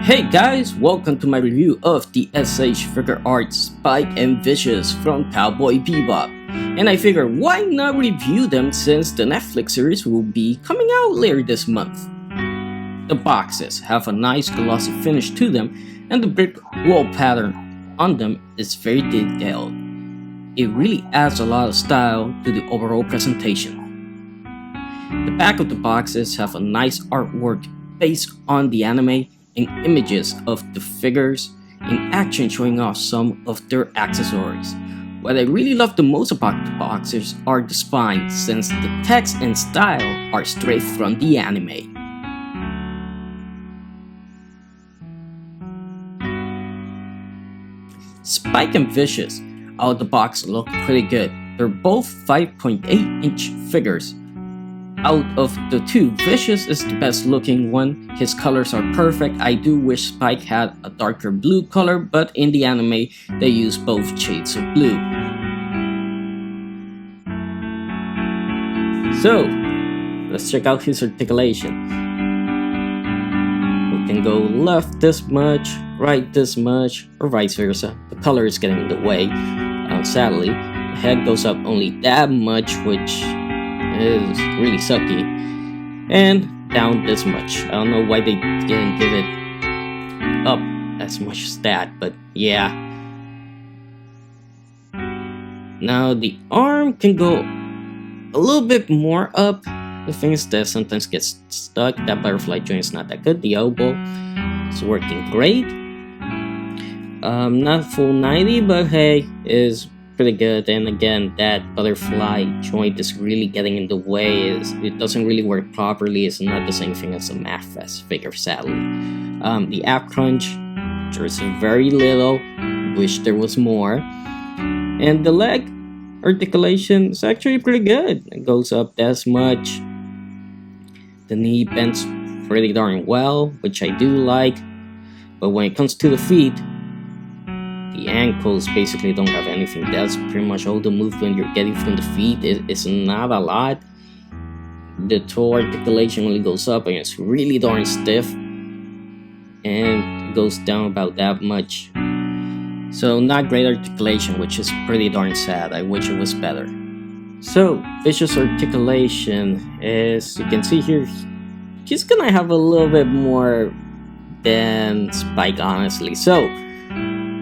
Hey guys, welcome to my review of the S.H.Figuarts Spike and Vicious from Cowboy Bebop. And I figured why not review them since the Netflix series will be coming out later this month. The boxes have a nice glossy finish to them and the brick wall pattern on them is very detailed. It really adds a lot of style to the overall presentation. The back of the boxes have a nice artwork based on the anime and images of the figures in action showing off some of their accessories. What I really love the most about the boxes are the spines, since the text and style are straight from the anime. Spike and Vicious out of the box look pretty good. They're both 5.8-inch figures. Out of the two, Vicious is the best looking one. His colors are perfect. I do wish Spike had a darker blue color, but in the anime, they use both shades of blue. So, let's check out his articulation. We can go left this much, right this much, or vice versa. The color is getting in the way, sadly. The head goes up only that much, which is really sucky, and down this much. I don't know why they didn't give it up as much as that, but yeah. Now the arm can go a little bit more up. The thing is that sometimes gets stuck. That butterfly joint is not that good. The elbow is working great. Not full 90, but hey, is pretty good. And again, that butterfly joint is really getting in the way. It doesn't really work properly. It's not the same thing as a MathFest figure, sadly. The ab crunch, there's very little. Wish there was more. And the leg articulation is actually pretty good. It goes up as much. The knee bends pretty darn well, which I do like. But when it comes to the feet, the ankles basically don't have anything. That's pretty much all the movement you're getting from the feet. It's not a lot. The toe articulation only goes up and it's really darn stiff. And it goes down about that much. So not great articulation, which is pretty darn sad. I wish it was better. So, Vicious articulation is, you can see here, he's gonna have a little bit more than Spike, honestly. So,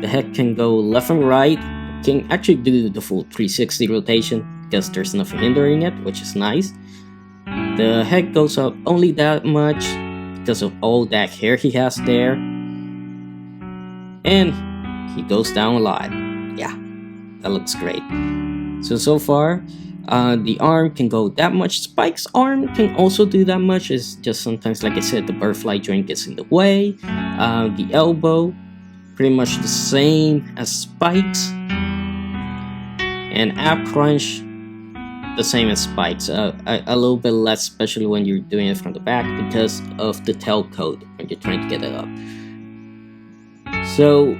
the head can go left and right, can actually do the full 360 rotation because there's nothing hindering it, which is nice. The head goes up only that much because of all that hair he has there. And he goes down a lot. Yeah, that looks great. So far, the arm can go that much. Spike's arm can also do that much. It's just sometimes, like I said, the butterfly joint gets in the way. The elbow, pretty much the same as Spike's, and ab crunch the same as Spike's, a little bit less, especially when you're doing it from the back because of the tail code when you're trying to get it up. So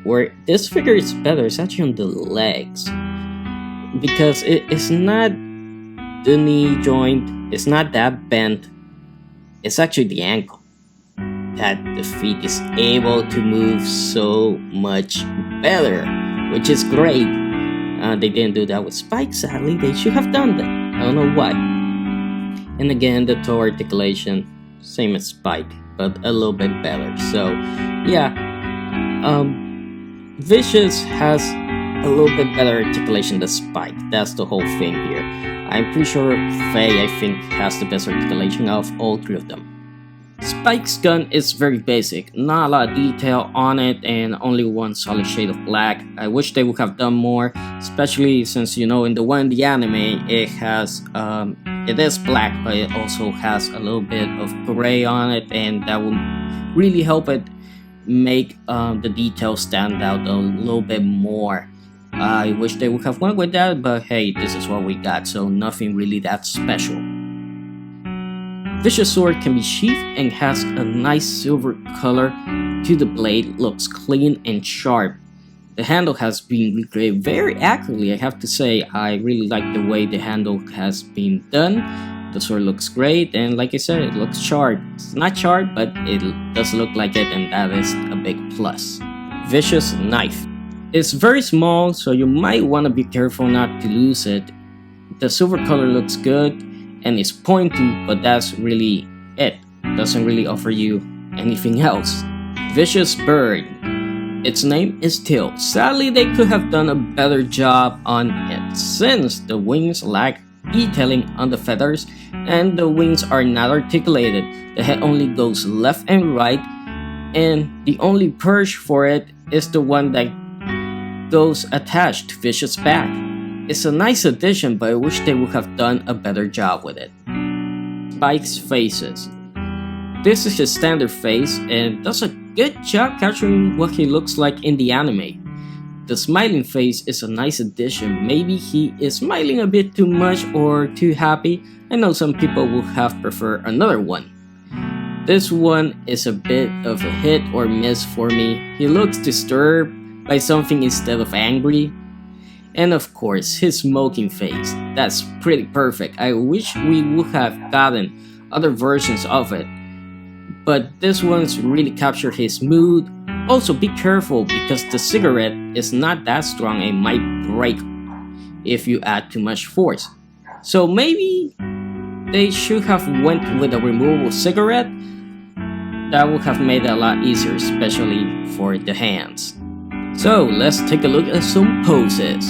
where this figure is better is actually on the legs, because it's not the knee joint, it's not that bent, it's actually the ankle that the feet is able to move so much better, which is great. They didn't do that with Spike, sadly. They should have done that. I don't know why. And again, the toe articulation, same as Spike, but a little bit better. So yeah, Vicious has a little bit better articulation than Spike. That's the whole thing here. I'm pretty sure Faye, I think, has the best articulation of all three of them. Spike's gun is very basic, not a lot of detail on it, and only one solid shade of black. I wish they would have done more, especially since, you know, in the one in the anime, it has, it is black, but it also has a little bit of gray on it, and that will really help it make the details stand out a little bit more. I wish they would have went with that, but hey, this is what we got, so nothing really that special. Vicious sword can be sheathed and has a nice silver color to the blade, looks clean and sharp. The handle has been recreated very accurately, I have to say. I really like the way the handle has been done. The sword looks great, and like I said, it looks sharp. It's not sharp, but it does look like it, and that is a big plus. Vicious knife. It's very small, so you might want to be careful not to lose it. The silver color looks good, and it's pointy, but that's really it. Doesn't really offer you anything else. Vicious bird. Its name is Teal. Sadly, they could have done a better job on it, since the wings lack detailing on the feathers and the wings are not articulated. The head only goes left and right, and the only perch for it is the one that goes attached to Vicious' back. It's a nice addition, but I wish they would have done a better job with it. Spike's faces. This is his standard face and does a good job capturing what he looks like in the anime. The smiling face is a nice addition. Maybe he is smiling a bit too much or too happy. I know some people would have preferred another one. This one is a bit of a hit or miss for me. He looks disturbed by something instead of angry. And of course, his smoking face. That's pretty perfect. I wish we would have gotten other versions of it, but this one's really captured his mood. Also, be careful because the cigarette is not that strong and might break if you add too much force. So maybe they should have went with a removable cigarette. That would have made it a lot easier, especially for the hands. So let's take a look at some poses.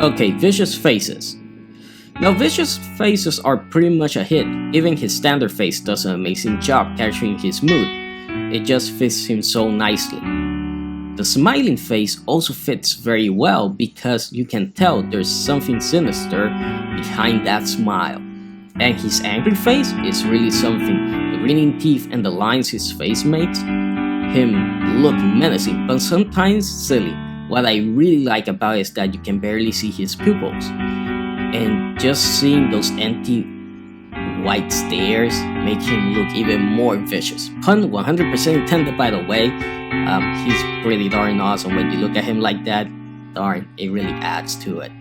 Okay, Vicious faces. Now Vicious faces are pretty much a hit. Even his standard face does an amazing job capturing his mood. It just fits him so nicely. The smiling face also fits very well because you can tell there's something sinister behind that smile. And his angry face is really something. The grinning teeth and the lines his face makes him look menacing, but sometimes silly. What I really like about it is that you can barely see his pupils. And just seeing those empty white stares make him look even more vicious. Pun 100% intended, by the way. He's pretty darn awesome. When you look at him like that, darn, it really adds to it.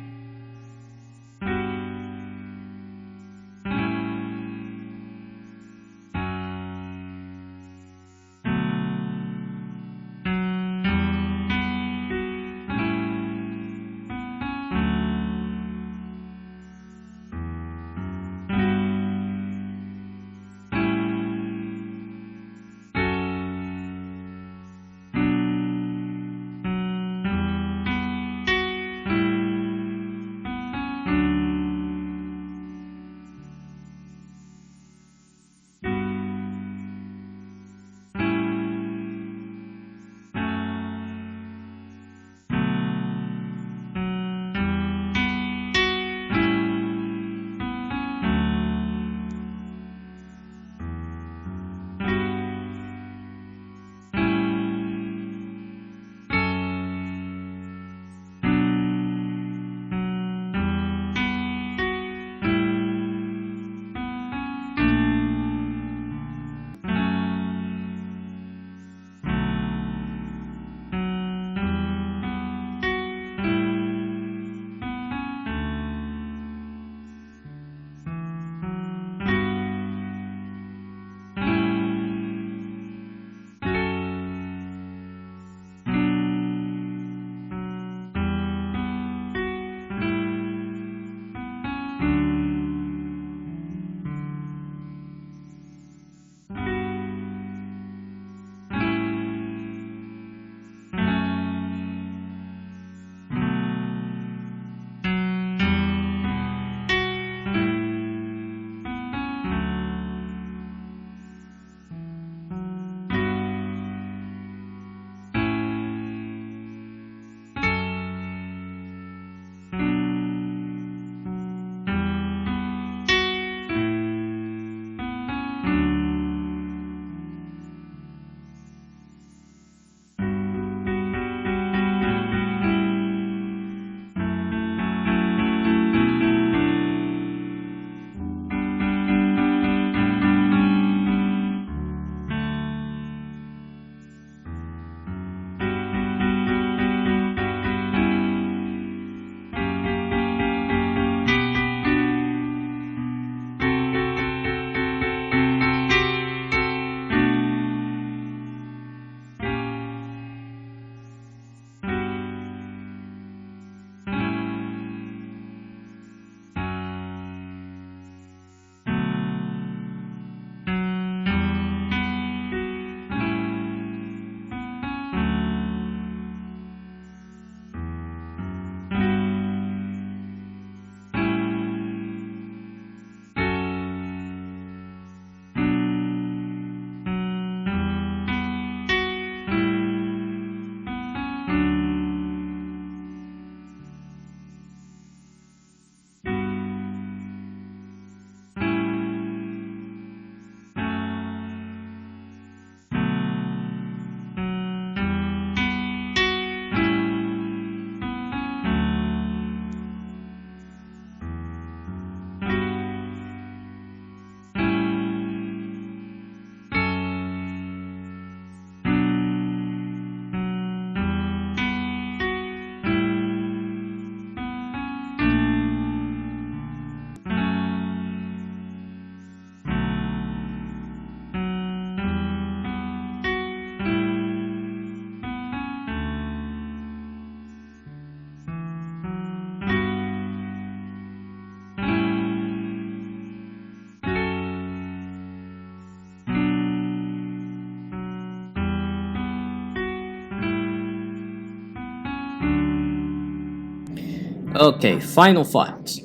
Okay, final thoughts.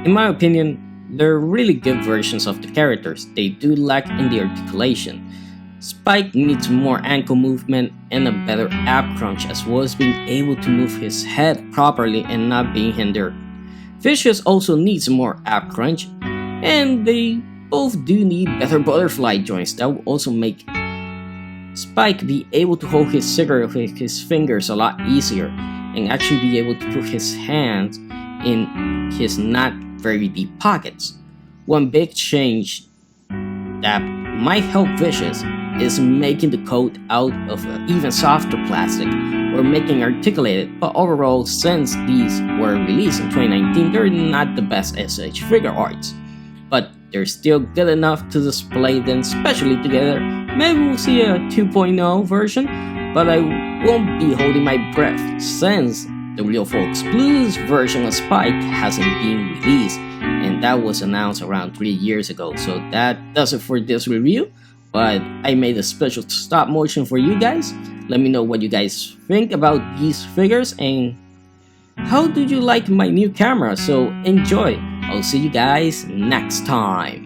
In my opinion, they're really good versions of the characters. They do lack in the articulation. Spike needs more ankle movement and a better ab crunch, as well as being able to move his head properly and not being hindered. Vicious also needs more ab crunch, and they both do need better butterfly joints that will also make Spike be able to hold his cigarette with his fingers a lot easier and actually be able to put his hands in his not very deep pockets. One big change that might help Vicious is making the coat out of an even softer plastic or making articulated, but overall, since these were released in 2019, they're not the best S.H.Figuarts, but they're still good enough to display them especially together. Maybe we'll see a 2.0 version, but I won't be holding my breath since the Real Folks Blues version of Spike hasn't been released, and that was announced around 3 years ago. So that does it for this review, but I made a special stop motion for you guys. Let me know what you guys think about these figures and how do you like my new camera. So enjoy. I'll see you guys next time.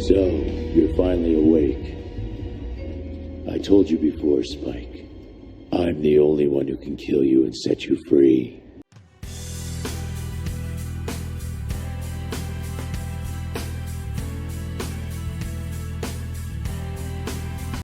So, you're finally awake. I told you before, Spike. I'm the only one who can kill you and set you free.